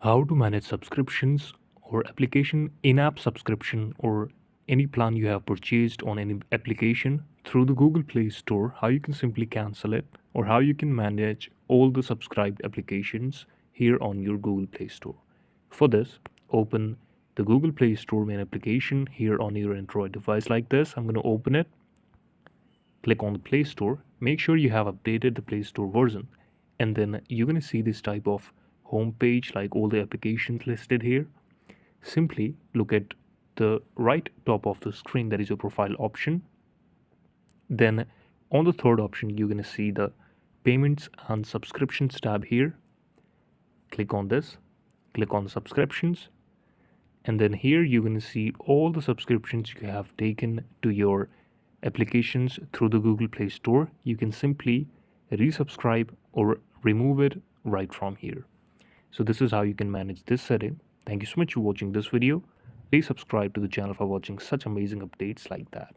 How to manage subscriptions or application in-app subscription or any plan you have purchased on any application through the Google Play Store, how you can simply cancel it or how you can manage all the subscribed applications here on your Google Play Store. For this, open the Google Play Store main application here on your Android device like this. I'm going to open it. Click on the Play Store. Make sure you have updated the Play Store version, and then you're going to see this type of home page like all the applications listed here. Simply look at the right top of the screen, that is your profile option. Then on the third option you're going to see the payments and subscriptions tab here. Click on this, click on subscriptions, and then here you're going to see all the subscriptions you have taken to your applications through the Google Play Store. You can simply resubscribe or remove it right from here. So this is how you can manage this setting. Thank you so much for watching this video. Please subscribe to the channel for watching such amazing updates like that.